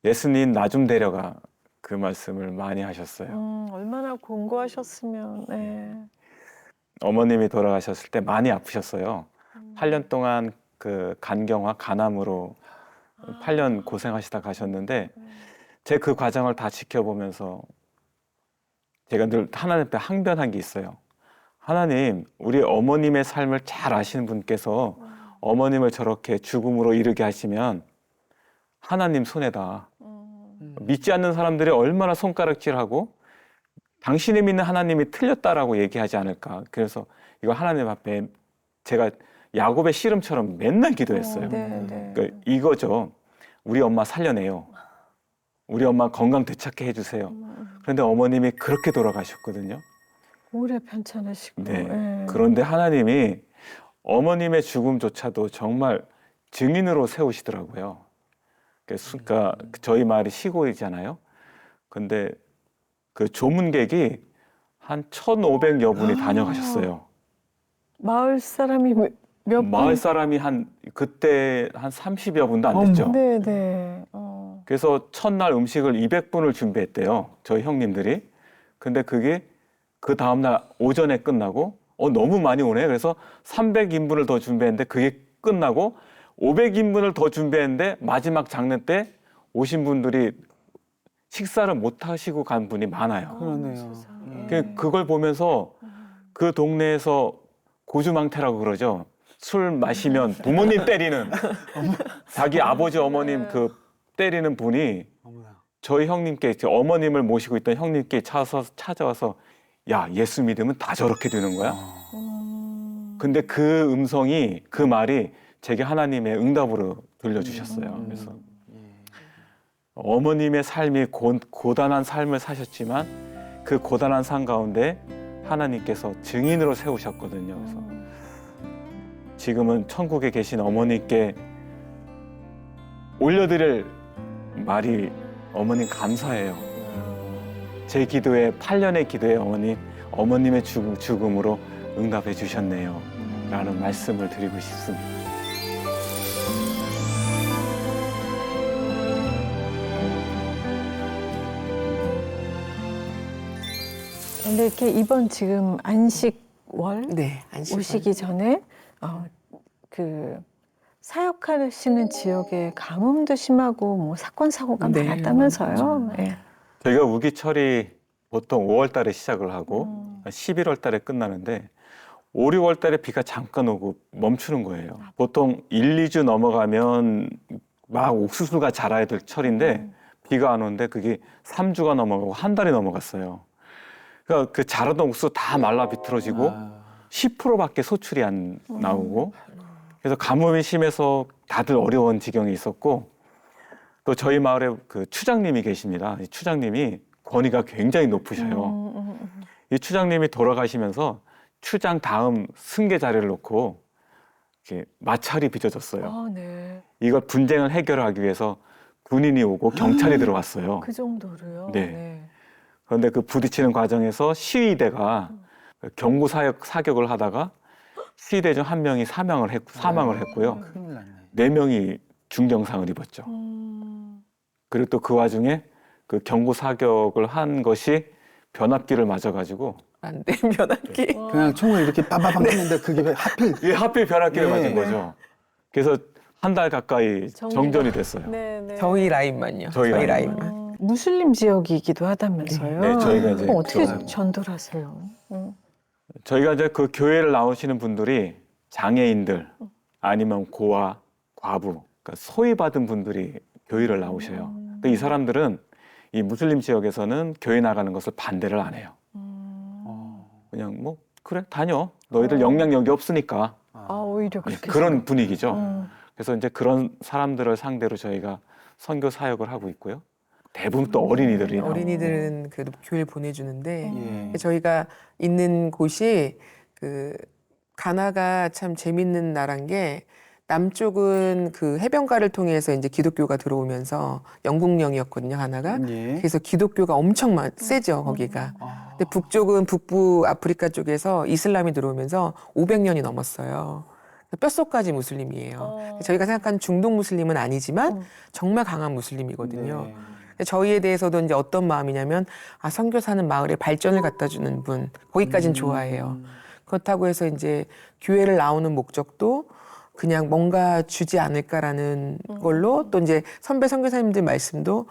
예수님 나 좀 데려가, 그 말씀을 많이 하셨어요. 얼마나 공고하셨으면. 네. 어머님이 돌아가셨을 때 많이 아프셨어요. 8년 동안 그 간경화, 간암으로 8년 고생하시다 가셨는데 제 그 과정을 다 지켜보면서 제가 늘 하나님 앞에 항변한 게 있어요. 하나님, 우리 어머님의 삶을 잘 아시는 분께서 어머님을 저렇게 죽음으로 이르게 하시면 하나님 손해다. 믿지 않는 사람들이 얼마나 손가락질하고 당신이 믿는 하나님이 틀렸다라고 얘기하지 않을까. 그래서 이거 하나님 앞에 제가 야곱의 씨름처럼 맨날 기도했어요. 그러니까 이거죠. 우리 엄마 살려내요. 우리 엄마 건강 되찾게 해주세요. 그런데 어머님이 그렇게 돌아가셨거든요. 오래 편찮으시고. 네. 네. 그런데 하나님이 어머님의 죽음조차도 정말 증인으로 세우시더라고요. 그러니까 저희 마을이 시골이잖아요. 근데 그 조문객이 한 1,500여 분이 다녀가셨어요. 마을 사람이 몇 분? 마을 사람이 그때 한 30여 분도 안 됐죠. 네네. 그래서 첫날 음식을 200분을 준비했대요. 저희 형님들이. 근데 그게 그 다음날 오전에 끝나고 너무 많이 오네. 그래서 300인분을 더 준비했는데 그게 끝나고 500인분을 더 준비했는데 마지막 장례 때 오신 분들이 식사를 못 하시고 간 분이 많아요. 그러네요. 그걸 보면서 그 동네에서 고주망태라고 그러죠. 술 마시면 부모님 때리는 자기 아버지 어머님 그 때리는 분이 저희 형님께 어머님을 모시고 있던 형님께 찾아와서 야, 예수 믿으면 다 저렇게 되는 거야? 근데 그 음성이, 그 말이 제게 하나님의 응답으로 들려주셨어요. 그래서 어머님의 삶이 고단한 삶을 사셨지만 그 고단한 삶 가운데 하나님께서 증인으로 세우셨거든요. 그래서 지금은 천국에 계신 어머니께 올려드릴 말이 어머님 감사해요. 제 기도에 8년의 기도에 어머님의 죽음으로 응답해 주셨네요. 라는 말씀을 드리고 싶습니다. 근데 이렇게 이번 지금 안식월 네, 안식월. 오시기 전에 그 사역하시는 지역에 가뭄도 심하고 뭐 사건 사고가 네, 많았다면서요. 예. 저희가 우기철이 보통 5월 달에 시작을 하고 11월 달에 끝나는데 5, 6월 달에 비가 잠깐 오고 멈추는 거예요. 보통 1, 2주 넘어가면 막 옥수수가 자라야 될 철인데 비가 안 오는데 그게 3주가 넘어가고 한 달이 넘어갔어요. 그러니까 그 자라던 옥수수 다 말라 비틀어지고 10%밖에 소출이 안 나오고 그래서 가뭄이 심해서 다들 어려운 지경에 있었고 또 저희 마을에 그 추장님이 계십니다. 이 추장님이 권위가 굉장히 높으셔요. 이 추장님이 돌아가시면서 추장 다음 승계 자리를 놓고 이렇게 마찰이 빚어졌어요. 아, 네. 이걸 분쟁을 해결하기 위해서 군인이 오고 경찰이 들어왔어요. 그 정도로요. 네. 그런데 그 부딪히는 과정에서 시위대가 경고 사격을 하다가 시위대 중 한 명이 사망을 했고요. 큰일 났네. 4명이 중경상을 입었죠. 그리고 또 그 와중에 그 경고 사격을 한 것이 변압기를 맞아가지고 안 돼, 변압기. 그냥 총을 이렇게 빠바방 했는데 그게 하필 이게 하필 변압기를 네. 맞은 거죠. 그래서 한 달 가까이 정리가- 정전이 됐어요. 네. 저희 라인만요. 저희 저희 라인만. 라인만. 무슬림 지역이기도 하다면서요. 네, 저희가 이제 어떻게 그- 전도를 하세요? 저희가 이제 그 교회를 나오시는 분들이 장애인들 아니면 고아, 과부, 그러니까 소외받은 분들이 교회를 나오셔요. 근데 이 사람들은 이 무슬림 지역에서는 교회 나가는 것을 반대를 안 해요. 그냥 뭐 그래 다녀. 너희들 영향력이 없으니까 아, 오히려 그렇게 그런 분위기죠. 그래서 이제 그런 사람들을 상대로 저희가 선교 사역을 하고 있고요. 대부분 또 어린이들이 나오고. 어린이들은 그래도 교회를 보내주는데 예. 저희가 있는 곳이 그 가나가 참 재밌는 나라인 게 남쪽은 그 해변가를 통해서 이제 기독교가 들어오면서 영국령이었거든요, 가나가. 예. 그래서 기독교가 엄청 세죠, 거기가. 아. 근데 북쪽은 북부 아프리카 쪽에서 이슬람이 들어오면서 500년이 넘었어요. 뼛속까지 무슬림이에요. 저희가 생각하는 중동 무슬림은 아니지만 정말 강한 무슬림이거든요. 네. 근데 저희에 대해서도 이제 어떤 마음이냐면 아 선교 사는 마을에 발전을 갖다 주는 분 거기까진 좋아해요. 그렇다고 해서 이제 교회를 나오는 목적도 그냥 뭔가 주지 않을까라는 걸로 또 이제 선배 선교사님들 말씀도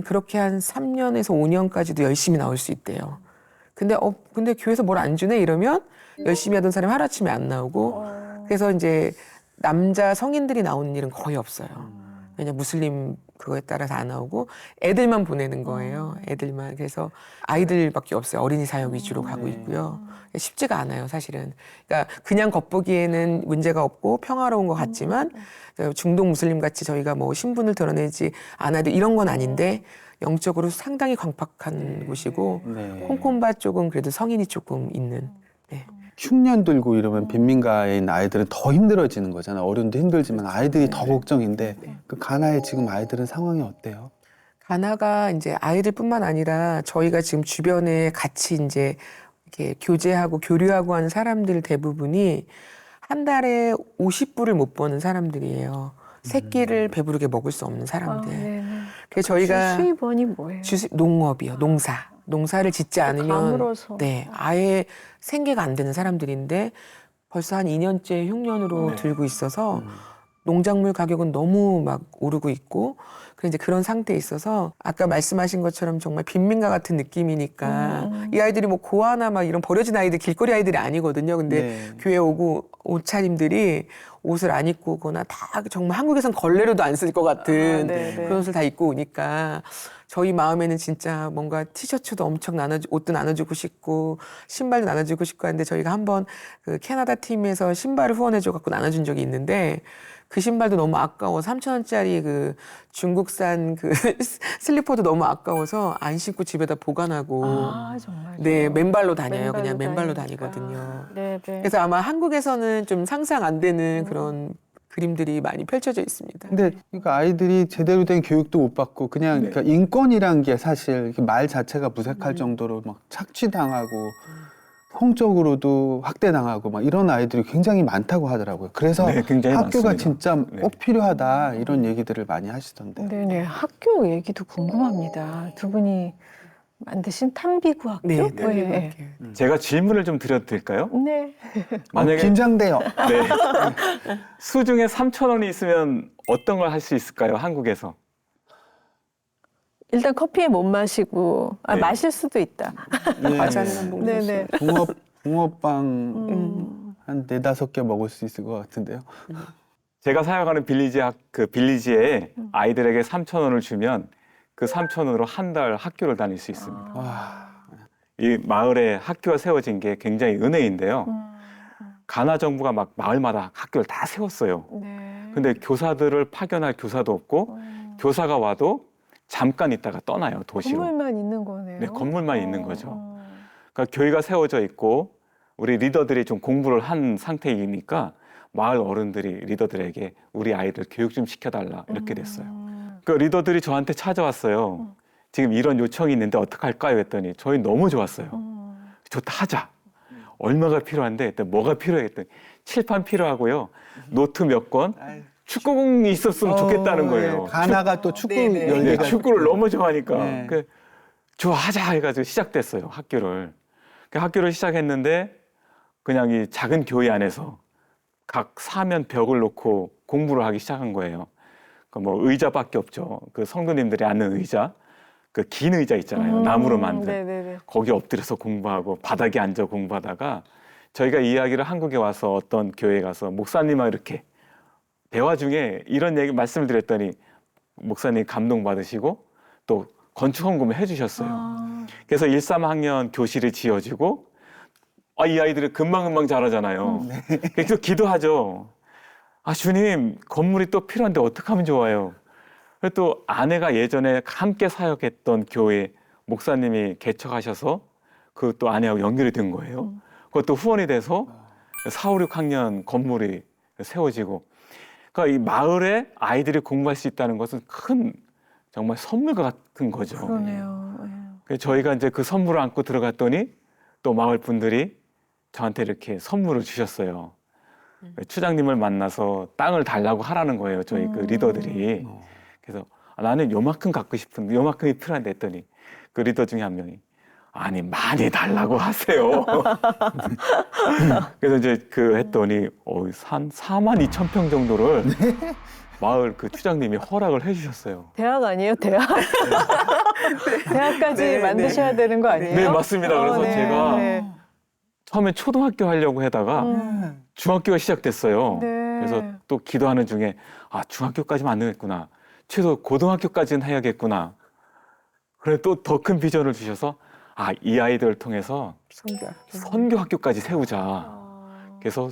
그렇게 한 3년에서 5년까지도 열심히 나올 수 있대요. 근데 교회에서 뭘 안 주네 이러면 열심히 하던 사람이 하루아침에 안 나오고 그래서 이제 남자 성인들이 나오는 일은 거의 없어요. 왜냐 무슬림 그거에 따라서 안 나오고 애들만 보내는 거예요. 애들만. 그래서 아이들밖에 없어요. 어린이 사역 위주로 가고 있고요. 쉽지가 않아요, 사실은. 그러니까 그냥 겉보기에는 문제가 없고 평화로운 것 같지만 중동 무슬림 같이 저희가 뭐 신분을 드러내지 않아도 이런 건 아닌데 영적으로 상당히 광팍한 곳이고 네. 콩콩바 쪽은 그래도 성인이 조금 있는. 네. 흉년 들고 이러면 빈민가에 있는 아이들은 더 힘들어지는 거잖아요. 어른도 힘들지만 아이들이 더 걱정인데 그 가나에 지금 아이들은 상황이 어때요? 가나가 이제 아이들뿐만 아니라 저희가 지금 주변에 같이 이제 이렇게 교제하고 교류하고 하는 사람들 대부분이 한 달에 50불을 못 버는 사람들이에요. 새끼를 배부르게 먹을 수 없는 사람들. 그래서 저희가 수입원이 뭐예요? 농업이요, 농사를 짓지 않으면 가물어서. 네, 아예 생계가 안 되는 사람들인데 벌써 한 2년째 흉년으로 들고 있어서 농작물 가격은 너무 막 오르고 있고 그래서 이제 그런 상태에 있어서 아까 말씀하신 것처럼 정말 빈민가 같은 느낌이니까 이 아이들이 뭐 고아나 막 이런 버려진 아이들 길거리 아이들이 아니거든요. 근데 네. 교회 오고 옷차림들이 옷을 안 입고 오거나 다 정말 한국에선 걸레로도 안 쓸 것 같은 그런 옷을 다 입고 오니까 저희 마음에는 진짜 뭔가 티셔츠도 엄청 옷도 나눠주고 싶고 신발도 나눠주고 싶고 하는데 저희가 한번 그 캐나다 팀에서 신발을 후원해줘 갖고 나눠준 적이 있는데 그 신발도 너무 아까워 3,000원짜리 그 중국산 그 슬리퍼도 너무 아까워서 안 신고 집에다 보관하고 아, 정말. 네 맨발로 다녀요. 그냥 맨발로 다니니까. 다니거든요. 네. 그래서 아마 한국에서는 좀 상상 안 되는 그런 그림들이 많이 펼쳐져 있습니다. 근데 그러니까 아이들이 제대로 된 교육도 못 받고 그냥 그러니까 인권이란 게 사실 이렇게 말 자체가 무색할 정도로 막 착취당하고 성적으로도 학대당하고 막 이런 아이들이 굉장히 많다고 하더라고요. 그래서 네, 굉장히 학교가 많습니다. 진짜 네. 꼭 필요하다 이런 얘기들을 많이 하시던데. 네네. 학교 얘기도 궁금합니다. 두 분이 만드신 탐비구 학교? 네, 네. 제가 질문을 좀 드려도 될까요? 네. 만약에 긴장돼요. 네. 수중에 3,000원이 있으면 어떤 걸 할 수 있을까요? 한국에서. 일단 커피에 못 마시고 네. 마실 수도 있다. 네. 과자는 한 봉지. 네네. 붕어빵 한 4-5개 먹을 수 있을 것 같은데요. 제가 사용하는 빌리지에 아이들에게 3,000원을 주면 그 3,000원으로 한 달 학교를 다닐 수 있습니다. 와. 이 마을에 학교가 세워진 게 굉장히 은혜인데요. 가나 정부가 막 마을마다 학교를 다 세웠어요. 네. 근데 교사들을 파견할 교사도 없고 교사가 와도 잠깐 있다가 떠나요, 도시로. 건물만 있는 거네요. 네, 건물만 있는 거죠. 그러니까 교회가 세워져 있고 우리 리더들이 좀 공부를 한 상태이니까 마을 어른들이 리더들에게 우리 아이들 교육 좀 시켜달라 이렇게 됐어요. 그 리더들이 저한테 찾아왔어요. 지금 이런 요청이 있는데 어떡할까요? 했더니 저희 너무 좋았어요. 좋다 하자. 얼마가 필요한데 했더니 뭐가 필요해 했더니 칠판 필요하고요. 노트 몇 권, 축구공이 있었으면 좋겠다는 거예요. 가나가 또 축구 네네. 네, 열리가 축구를 너무 좋아하니까 네. 그 좋아하자 해가지고 시작됐어요 학교를. 그 학교를 시작했는데 그냥 이 작은 교회 안에서 각 사면 벽을 놓고 공부를 하기 시작한 거예요. 그 뭐 의자밖에 없죠. 그 성도님들이 앉는 의자, 그 긴 의자 있잖아요. 나무로 만든. 네네네. 거기 엎드려서 공부하고 바닥에 앉아 공부하다가 저희가 이야기를 한국에 와서 어떤 교회에 가서 목사님하고 이렇게 대화 중에 이런 얘기 말씀을 드렸더니 목사님 감동받으시고 또 건축 헌금을 해주셨어요. 그래서 13학년 교실을 지어주고 이 아이들이 금방금방 자라잖아요. 그래서 기도하죠. 아, 주님, 건물이 또 필요한데 어떻게 하면 좋아요? 그리고 또 아내가 예전에 함께 사역했던 교회 목사님이 개척하셔서 그 또 아내하고 연결이 된 거예요. 그것도 후원이 돼서 4, 5, 6학년 건물이 세워지고. 그러니까 이 마을에 아이들이 공부할 수 있다는 것은 큰 정말 선물 같은 거죠. 그러네요. 예. 그래서 저희가 이제 그 선물을 안고 들어갔더니 또 마을 분들이 저한테 이렇게 선물을 주셨어요. 추장님을 만나서 땅을 달라고 하라는 거예요. 저희 그 리더들이. 그래서 나는 요만큼 갖고 싶은데 요만큼이 필요한데 했더니 그 리더 중에 한 명이 아니 많이 달라고 하세요. 그래서 이제 그 했더니 한 4만 2천 평 정도를 마을 그 추장님이 허락을 해주셨어요. 대학 아니에요? 대학? 대학까지 네, 만드셔야 되는 거 아니에요? 네, 맞습니다. 그래서 네, 제가 네. 처음에 초등학교 하려고 하다가 중학교가 시작됐어요. 네. 그래서 또 기도하는 중에 아, 중학교까지는 안 되겠구나. 최소 고등학교까지는 해야겠구나. 그래 또 더 큰 비전을 주셔서 아, 이 아이들을 통해서 선교 학교까지 세우자. 그래서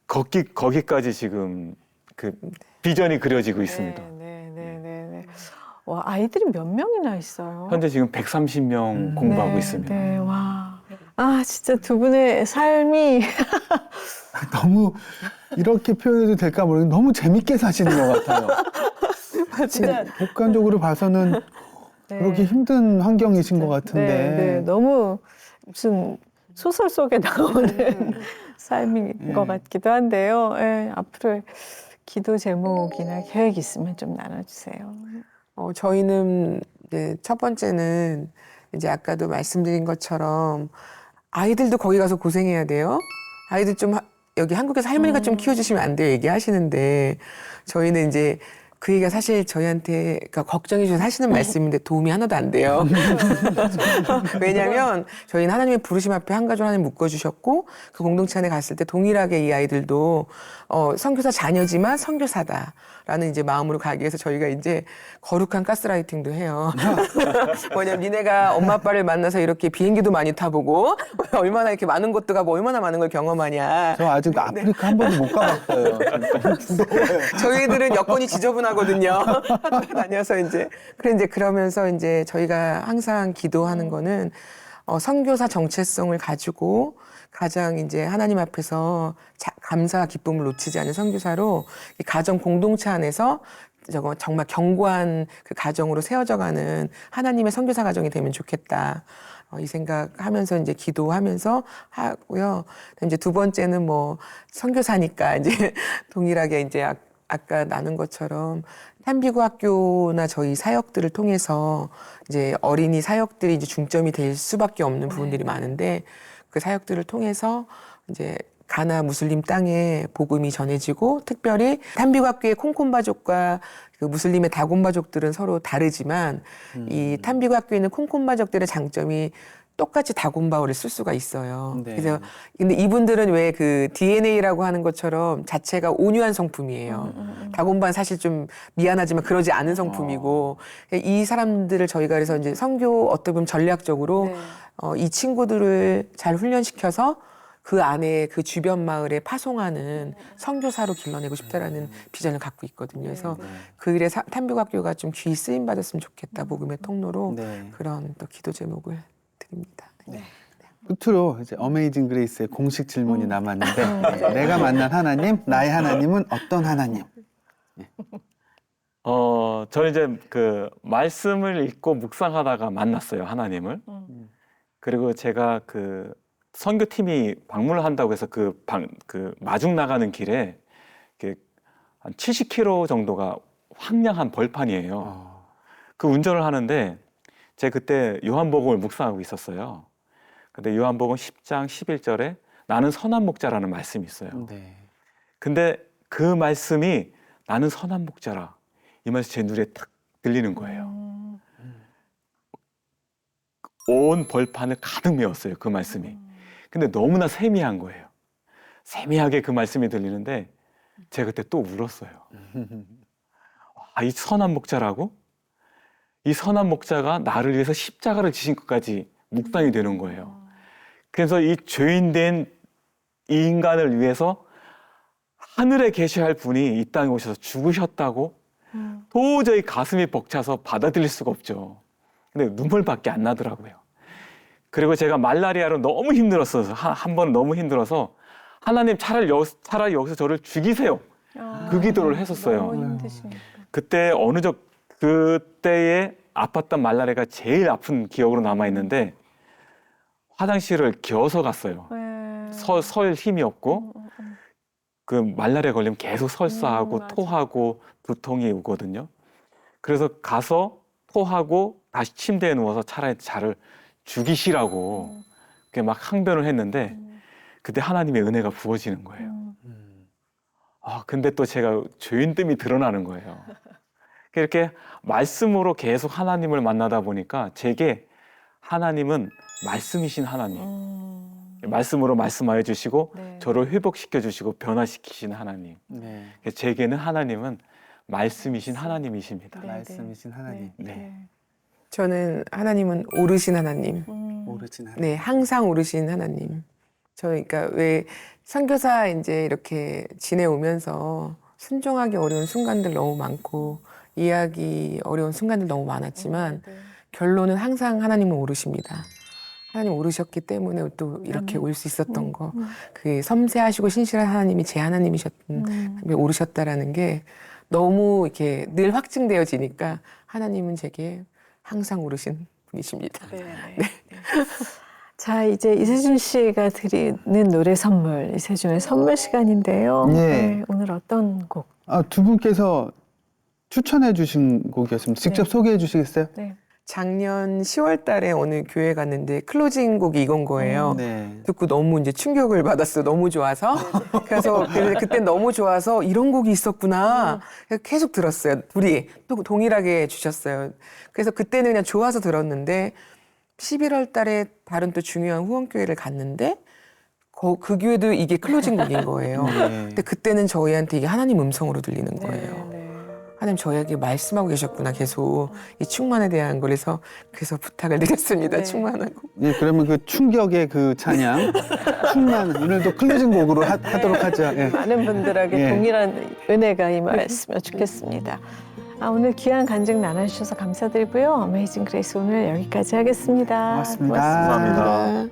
거기까지 지금 그 비전이 그려지고 있습니다. 네. 와, 아이들이 몇 명이나 있어요? 현재 지금 130명 공부하고 있습니다. 네, 와. 아, 진짜 두 분의 삶이 너무 이렇게 표현해도 될까 모르겠는데 너무 재밌게 사시는 것 같아요. 진짜 객관적으로 봐서는 네. 그렇게 힘든 환경이신 것 같은데. 네, 너무 무슨 소설 속에 나오는 삶인 것 같기도 한데요. 예, 앞으로 기도 제목이나 계획 있으면 좀 나눠주세요. 저희는 이제 첫 번째는 이제 아까도 말씀드린 것처럼 아이들도 거기 가서 고생해야 돼요. 아이들 좀 여기 한국에서 할머니가 좀 키워주시면 안 돼요 얘기하시는데 저희는 이제 그 얘기가 사실 저희한테 그러니까 걱정해 주셔서 하시는 말씀인데 도움이 하나도 안 돼요. 왜냐하면 저희는 하나님의 부르심 앞에 한 가족 하나님 묶어주셨고 그 공동체 안에 갔을 때 동일하게 이 아이들도 선교사 자녀지만 선교사다라는 이제 마음으로 가기 위해서 저희가 이제 거룩한 가스라이팅도 해요. 뭐냐면 니네가 엄마 아빠를 만나서 이렇게 비행기도 많이 타보고 얼마나 이렇게 많은 곳도 가고 얼마나 많은 걸 경험하냐. 저 아직 아프리카 한 번도 못 가봤어요. 저희들은 여건이 지저분하거든요. 다녀서 이제 그러면서 이제 저희가 항상 기도하는 거는 선교사 정체성을 가지고 가장 이제 하나님 앞에서 감사와 기쁨을 놓치지 않는 선교사로 이 가정 공동체 안에서 정말 견고한 그 가정으로 세워져가는 하나님의 선교사 가정이 되면 좋겠다. 이 생각하면서 이제 기도하면서 하고요. 이제 두 번째는 뭐 선교사니까 이제 동일하게 이제 아까 나눈 것처럼 탄비고 학교나 저희 사역들을 통해서 이제 어린이 사역들이 이제 중점이 될 수밖에 없는 부분들이 많은데 그 사역들을 통해서 이제 가나 무슬림 땅에 복음이 전해지고 특별히 탄비고 학교의 콩콩바족과 그 무슬림의 다곤바족들은 서로 다르지만 이 탄비고 학교에 있는 콩콩바족들의 장점이 똑같이 다곤바오를 쓸 수가 있어요. 네. 그래서 근데 이분들은 왜 그 DNA라고 하는 것처럼 자체가 온유한 성품이에요. 다곤바는 사실 좀 미안하지만 그러지 않은 성품이고 이 사람들을 저희가 그래서 이제 선교 어떻게 보면 전략적으로 이 친구들을 잘 훈련시켜서 그 안에 그 주변 마을에 파송하는 선교사로 길러내고 싶다라는 비전을 갖고 있거든요. 그래서 그 일에 탄비고학교가 좀 귀 쓰임 받았으면 좋겠다. 복음의 통로로 네. 그런 또 기도 제목을 드립니다. 네. 끝으로 이제 어메이징 그레이스의 공식 질문이 남았는데 내가 만난 하나님, 나의 하나님은 어떤 하나님? 저는 이제 그 말씀을 읽고 묵상하다가 만났어요, 하나님을. 그리고 제가 그 선교팀이 방문을 한다고 해서 그 마중 나가는 길에 이렇게 한 70km 정도가 황량한 벌판이에요. 그 운전을 하는데 제가 그때 요한복음을 묵상하고 있었어요. 근데 요한복음 10장 11절에 나는 선한 목자라는 말씀이 있어요. 네. 근데 그 말씀이 나는 선한 목자라 이 말씀이 제 눈에 탁 들리는 거예요. 온 벌판을 가득 메웠어요, 그 말씀이. 근데 너무나 세미한 거예요. 세미하게 그 말씀이 들리는데 제가 그때 또 울었어요. 이 선한 목자라고? 이 선한 목자가 나를 위해서 십자가를 지신 것까지 묵상이 되는 거예요. 그래서 이 죄인된 이 인간을 위해서 하늘에 계셔야 할 분이 이 땅에 오셔서 죽으셨다고 도저히 가슴이 벅차서 받아들일 수가 없죠. 근데 눈물밖에 안 나더라고요. 그리고 제가 말라리아로 너무 힘들었어서 한 번 너무 힘들어서 하나님 차라리 여기서 저를 죽이세요. 그 기도를 했었어요. 너무 힘드시니까. 그때 그때에 아팠던 말라리아가 제일 아픈 기억으로 남아 있는데 화장실을 기어서 갔어요. 네. 설 힘이 없고 그 말라리아 걸리면 계속 설사하고 맞아. 토하고 두통이 오거든요. 그래서 가서 토하고 다시 침대에 누워서 차라리 저를 죽이시라고 그렇게 막 항변을 했는데 그때 하나님의 은혜가 부어지는 거예요. 근데 또 제가 죄인됨이 드러나는 거예요. 이렇게 말씀으로 계속 하나님을 만나다 보니까 제게 하나님은 말씀이신 하나님. 말씀으로 말씀하여 주시고 네. 저를 회복시켜 주시고 변화시키신 하나님. 네. 제게는 하나님은 말씀이신 하나님이십니다. 네. 말씀이신 하나님. 네. 저는 하나님은 오르신 하나님. 오르신 하나님. 네, 항상 오르신 하나님. 그러니까 왜 선교사 이제 이렇게 지내오면서 순종하기 어려운 순간들 너무 많고 이해하기 어려운 순간들 너무 많았지만 결론은 항상 하나님은 오르십니다. 하나님 오르셨기 때문에 또 이렇게 올 수 있었던 거. 그 섬세하시고 신실한 하나님이 제 하나님이셨던 오르셨다라는 게 너무 이렇게 늘 확증되어지니까 하나님은 제게 항상 오르신 분이십니다. 네. 자, 이제 이세준 씨가 드리는 노래 선물, 이세준의 선물 시간인데요. 예. 네, 오늘 어떤 곡? 두 분께서 추천해 주신 곡이었습니다. 직접 네. 소개해 주시겠어요? 네. 작년 10월 달에 어느 교회 갔는데 클로징 곡이 이건 거예요. 네. 듣고 너무 이제 충격을 받았어요. 너무 좋아서. 그래서 그때 너무 좋아서 이런 곡이 있었구나. 그래서 계속 들었어요. 둘이 또 동일하게 주셨어요. 그래서 그때는 그냥 좋아서 들었는데 11월 달에 다른 또 중요한 후원교회를 갔는데 그 교회도 이게 클로징 곡인 거예요. 네. 근데 그때는 저희한테 이게 하나님 음성으로 들리는 거예요. 네. 하나님 저희에게 말씀하고 계셨구나 계속 이 충만에 대한 거라서 그래서 부탁을 드렸습니다. 네. 충만하고. 예, 그러면 그 충격의 그 찬양, 충만, 오늘도 클로징 곡으로 하도록 하죠. 예. 많은 분들에게 예. 동일한 은혜가 임하였으면 좋겠습니다. 오늘 귀한 간증 나눠주셔서 감사드리고요. 어메이징 그레이스 오늘 여기까지 하겠습니다. 고맙습니다. 감사합니다.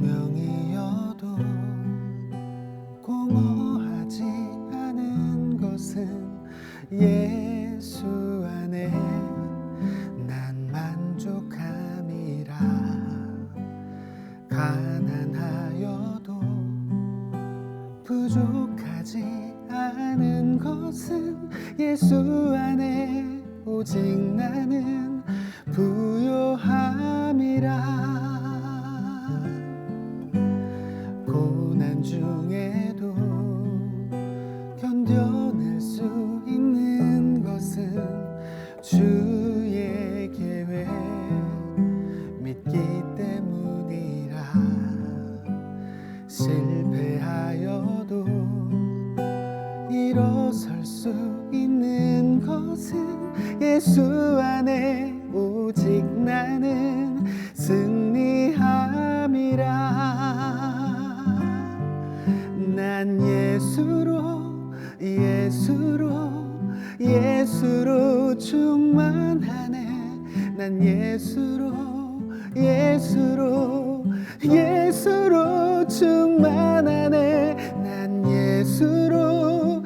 무명이어도 공허하지 않은 것은 예수 안에 난 만족함이라. 가난하여도 부족하지 않은 것은 예수 안에 오직 나는 부요함이라. 고난 중에도 견뎌낼 수 있는 것은 주의 계획 믿기 때문이라. 실패하여도 일어설 수 있는 것은 예수 안에 오직 나는 승리함이라. 난 예수로 충만하네. 난 예수로 충만하네. 난 예수로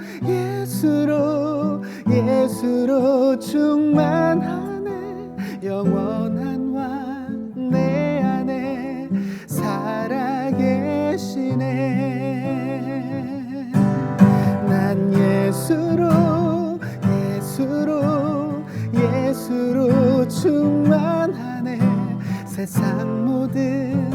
충만하네. 영원한 왕 내 안에 살아계시네. 난 예수로 충만하네. 세상 모든